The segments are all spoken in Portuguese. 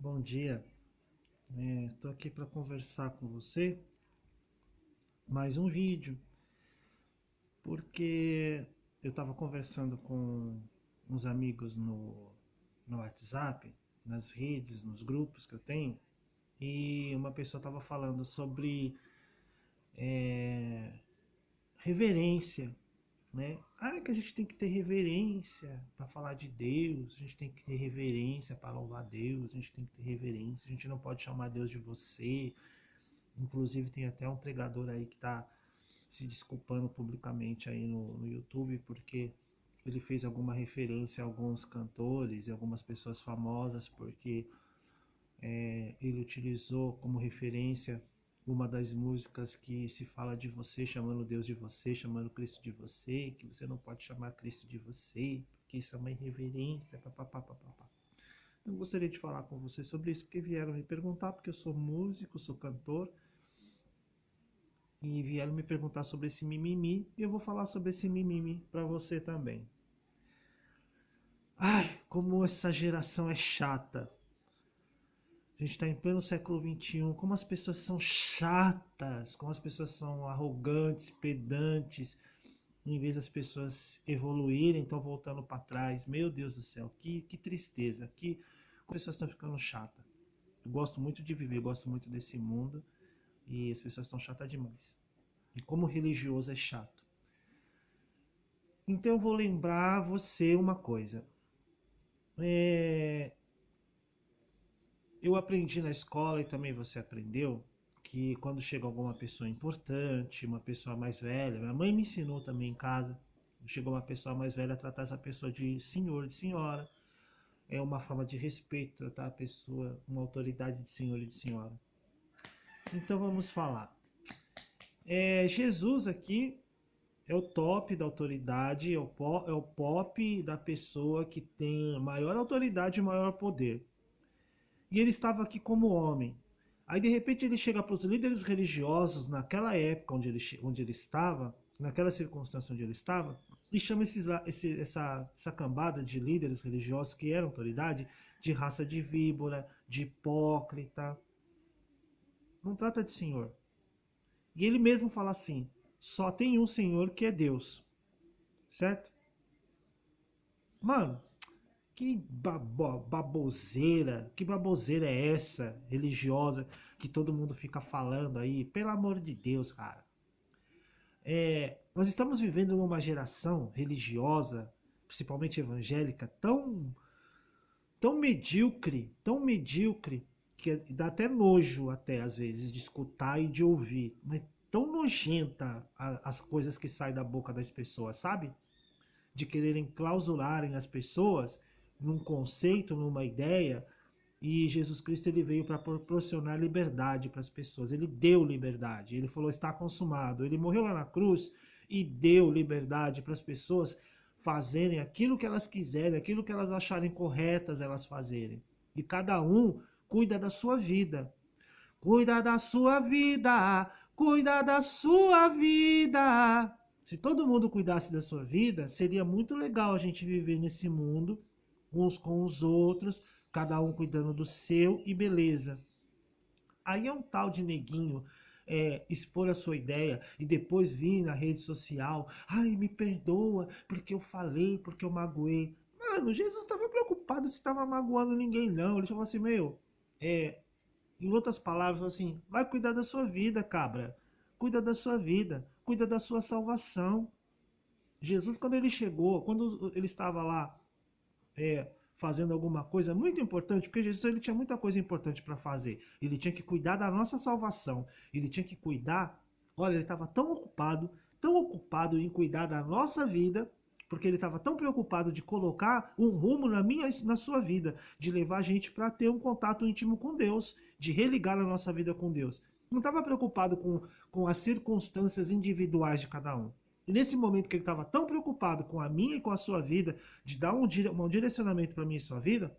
Bom dia, estou aqui para conversar com você mais um vídeo, porque eu estava conversando com uns amigos no WhatsApp, nas redes, nos grupos que eu tenho, e uma pessoa estava falando sobre é, reverência, né? Que a gente tem que ter reverência para falar de Deus, a gente tem que ter reverência para louvar Deus, a gente tem que ter reverência, a gente não pode chamar Deus de você. Inclusive tem até um pregador aí que está se desculpando publicamente aí no YouTube porque ele fez alguma referência a alguns cantores e algumas pessoas famosas porque ele utilizou como referência uma das músicas que se fala de você, chamando Deus de você, chamando Cristo de você, que você não pode chamar Cristo de você, porque isso é uma irreverência, papapá, papapá. Então eu gostaria de falar com você sobre isso, porque vieram me perguntar, porque eu sou músico, sou cantor, e vieram me perguntar sobre esse mimimi, e eu vou falar sobre esse mimimi para você também. Ai, como essa geração é chata. A gente está em pleno século XXI, como as pessoas são chatas, como as pessoas são arrogantes, pedantes, em vez das pessoas evoluírem, estão voltando para trás. Meu Deus do céu, que tristeza, que as pessoas estão ficando chatas. Eu gosto muito de viver, gosto muito desse mundo, e as pessoas estão chatas demais. E como religioso é chato. Então eu vou lembrar você uma coisa. É, eu aprendi na escola e também você aprendeu que quando chega alguma pessoa importante, uma pessoa mais velha, minha mãe me ensinou também em casa, chegou uma pessoa mais velha a tratar essa pessoa de senhor, de senhora. É uma forma de respeito tratar a pessoa, uma autoridade de senhor e de senhora. Então vamos falar. Jesus aqui é o top da autoridade, é o pop da pessoa que tem maior autoridade e maior poder. E ele estava aqui como homem. Aí de repente ele chega para os líderes religiosos naquela época onde ele estava, naquela circunstância onde ele estava, e chama essa cambada de líderes religiosos que eram autoridade de raça de víbora, de hipócrita. Não trata de senhor. E ele mesmo fala assim: só tem um senhor que é Deus. Certo? Mano, que baboseira é essa religiosa que todo mundo fica falando aí? Pelo amor de Deus, cara. Nós estamos vivendo numa geração religiosa, principalmente evangélica, tão medíocre, que dá até nojo até às vezes de escutar e de ouvir, mas tão nojenta as coisas que saem da boca das pessoas, sabe? De quererem clausurarem as pessoas num conceito, numa ideia, e Jesus Cristo ele veio para proporcionar liberdade para as pessoas. Ele deu liberdade. Ele falou: está consumado. Ele morreu lá na cruz e deu liberdade para as pessoas fazerem aquilo que elas quiserem, aquilo que elas acharem corretas elas fazerem. E cada um cuida da sua vida. Cuida da sua vida. Cuida da sua vida. Se todo mundo cuidasse da sua vida, seria muito legal a gente viver nesse mundo, uns com os outros, cada um cuidando do seu e beleza. Aí é um tal de neguinho expor a sua ideia e depois vir na rede social: ai, me perdoa porque eu falei, porque eu magoei. Mano, Jesus estava preocupado se estava magoando ninguém, não. Ele falou assim: meu, é, em outras palavras, assim, vai cuidar da sua vida, cabra. Cuida da sua vida, cuida da sua salvação. Jesus, quando ele chegou, quando ele estava lá fazendo alguma coisa muito importante, porque Jesus ele tinha muita coisa importante para fazer. Ele tinha que cuidar da nossa salvação. Ele tinha que cuidar. Olha, ele estava tão ocupado em cuidar da nossa vida, porque ele estava tão preocupado de colocar um rumo na sua vida, de levar a gente para ter um contato íntimo com Deus, de religar a nossa vida com Deus. Não estava preocupado com as circunstâncias individuais de cada um. E nesse momento que ele estava tão preocupado com a minha e com a sua vida, de dar um direcionamento para a minha e sua vida,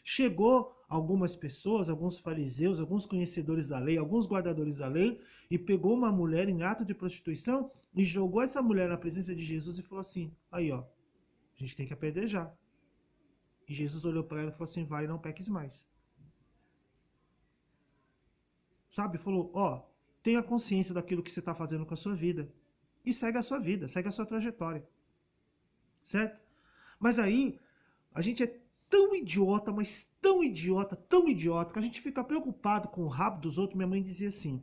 chegou algumas pessoas, alguns fariseus, alguns conhecedores da lei, alguns guardadores da lei, e pegou uma mulher em ato de prostituição e jogou essa mulher na presença de Jesus e falou assim: aí ó, a gente tem que apedrejar. E Jesus olhou para ela e falou assim: vai, não peques mais. sabe? Falou, ó, tenha consciência daquilo que você está fazendo com a sua vida. E segue a sua vida, segue a sua trajetória. Certo? Mas aí, a gente é tão idiota, mas tão idiota, que a gente fica preocupado com o rabo dos outros. Minha mãe dizia assim,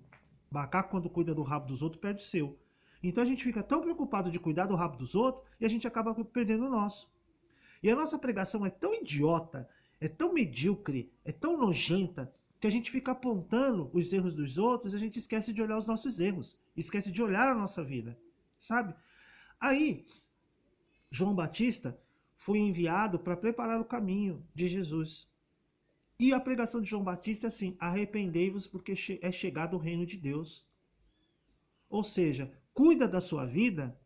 macaco quando cuida do rabo dos outros, perde o seu. Então a gente fica tão preocupado de cuidar do rabo dos outros, e a gente acaba perdendo o nosso. E a nossa pregação é tão idiota, é tão medíocre, é tão nojenta, que a gente fica apontando os erros dos outros e a gente esquece de olhar os nossos erros, esquece de olhar a nossa vida, sabe? Aí, João Batista foi enviado para preparar o caminho de Jesus. E a pregação de João Batista é assim, arrependei-vos porque é chegado o reino de Deus. Ou seja, cuida da sua vida,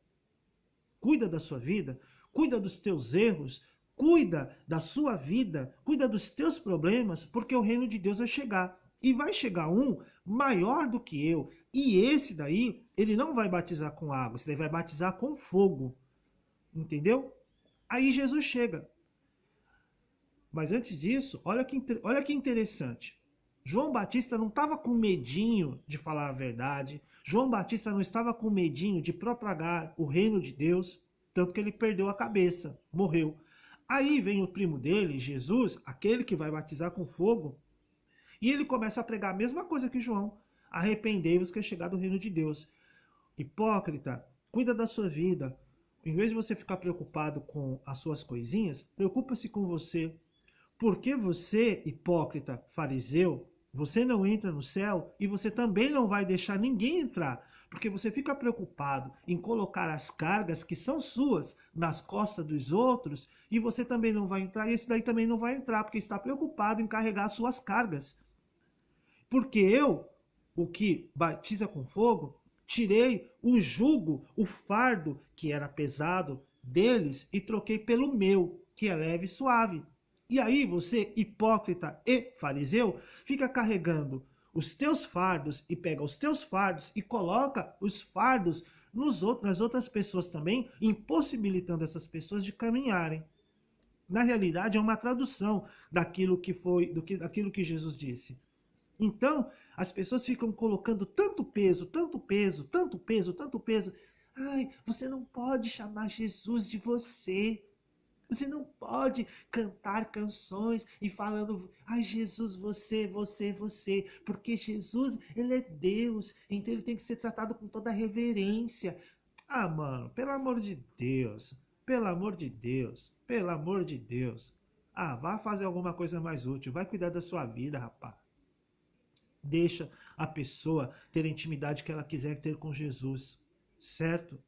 cuida da sua vida, cuida dos teus erros, cuida da sua vida, cuida dos teus problemas, porque o reino de Deus vai chegar. E vai chegar um maior do que eu. E esse daí, ele não vai batizar com água, esse daí vai batizar com fogo. Entendeu? Aí Jesus chega. Mas antes disso, olha que interessante. João Batista não estava com medinho de falar a verdade. João Batista não estava com medinho de propagar o reino de Deus. Tanto que ele perdeu a cabeça, morreu. Aí vem o primo dele, Jesus, aquele que vai batizar com fogo. E ele começa a pregar a mesma coisa que João. Arrependei-vos que é chegado o reino de Deus. Hipócrita, cuida da sua vida. Em vez de você ficar preocupado com as suas coisinhas, preocupa-se com você. Porque você, hipócrita, fariseu, você não entra no céu e você também não vai deixar ninguém entrar. Porque você fica preocupado em colocar as cargas que são suas nas costas dos outros e você também não vai entrar e esse daí também não vai entrar porque está preocupado em carregar as suas cargas. Porque eu, o que batiza com fogo, tirei o jugo, o fardo que era pesado deles e troquei pelo meu, que é leve e suave. E aí você, hipócrita e fariseu, fica carregando os teus fardos e pega os teus fardos e coloca os fardos nas outras pessoas também, impossibilitando essas pessoas de caminharem. Na realidade, é uma tradução daquilo que Jesus disse. Então, as pessoas ficam colocando tanto peso, tanto peso, tanto peso, tanto peso. Ai, você não pode chamar Jesus de você. Você não pode cantar canções e falando, ai Jesus, você, você, você. Porque Jesus, ele é Deus, então ele tem que ser tratado com toda reverência. Ah, mano, pelo amor de Deus, pelo amor de Deus, pelo amor de Deus. Ah, vá fazer alguma coisa mais útil, vai cuidar da sua vida, rapaz. Deixa a pessoa ter a intimidade que ela quiser ter com Jesus, certo?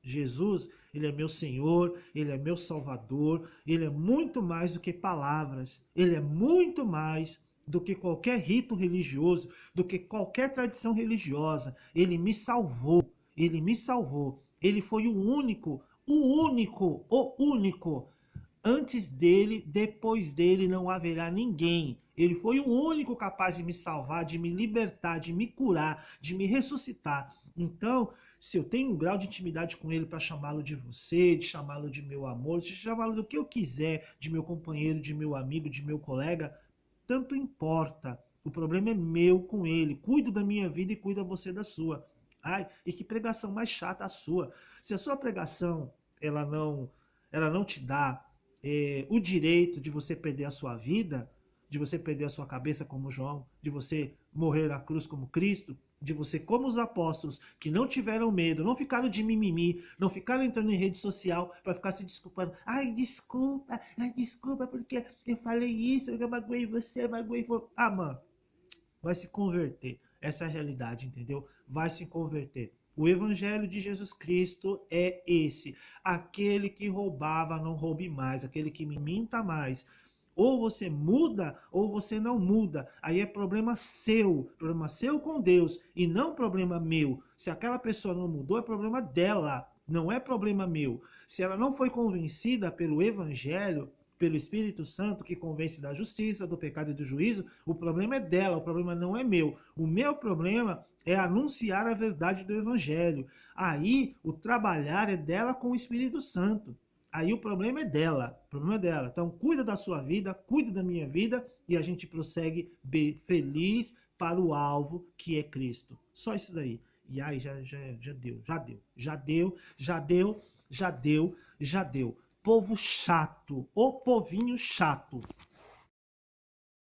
Jesus, ele é meu Senhor, ele é meu Salvador, ele é muito mais do que palavras, ele é muito mais do que qualquer rito religioso, do que qualquer tradição religiosa. Ele me salvou, ele me salvou. Ele foi o único, o único, o único. Antes dele, depois dele não haverá ninguém. Ele foi o único capaz de me salvar, de me libertar, de me curar, de me ressuscitar. Então, se eu tenho um grau de intimidade com ele para chamá-lo de você, de chamá-lo de meu amor, de chamá-lo do que eu quiser, de meu companheiro, de meu amigo, de meu colega, tanto importa. O problema é meu com ele. Cuido da minha vida e cuida você da sua. Ai, e que pregação mais chata a sua. Se a sua pregação ela não te dá o direito de você perder a sua vida, de você perder a sua cabeça como João, de você morrer na cruz como Cristo, de você como os apóstolos que não tiveram medo, não ficaram de mimimi, não ficaram entrando em rede social para ficar se desculpando. Ai, desculpa porque eu falei isso, eu magoei você, magoei você. Ah, mano, vai se converter. Essa é a realidade, entendeu? Vai se converter. O evangelho de Jesus Cristo é esse. Aquele que roubava, não roube mais. Aquele que me minta mais. Ou você muda, ou você não muda. Aí é problema seu com Deus, e não problema meu. Se aquela pessoa não mudou, é problema dela, não é problema meu. Se ela não foi convencida pelo Evangelho, pelo Espírito Santo, que convence da justiça, do pecado e do juízo, o problema é dela, o problema não é meu. O meu problema é anunciar a verdade do Evangelho. Aí o trabalhar é dela com o Espírito Santo. Aí o problema é dela, o problema é dela. Então cuida da sua vida, cuida da minha vida e a gente prossegue feliz, para o alvo, que é Cristo. Só isso daí. E aí já deu. Povo chato, o povinho chato.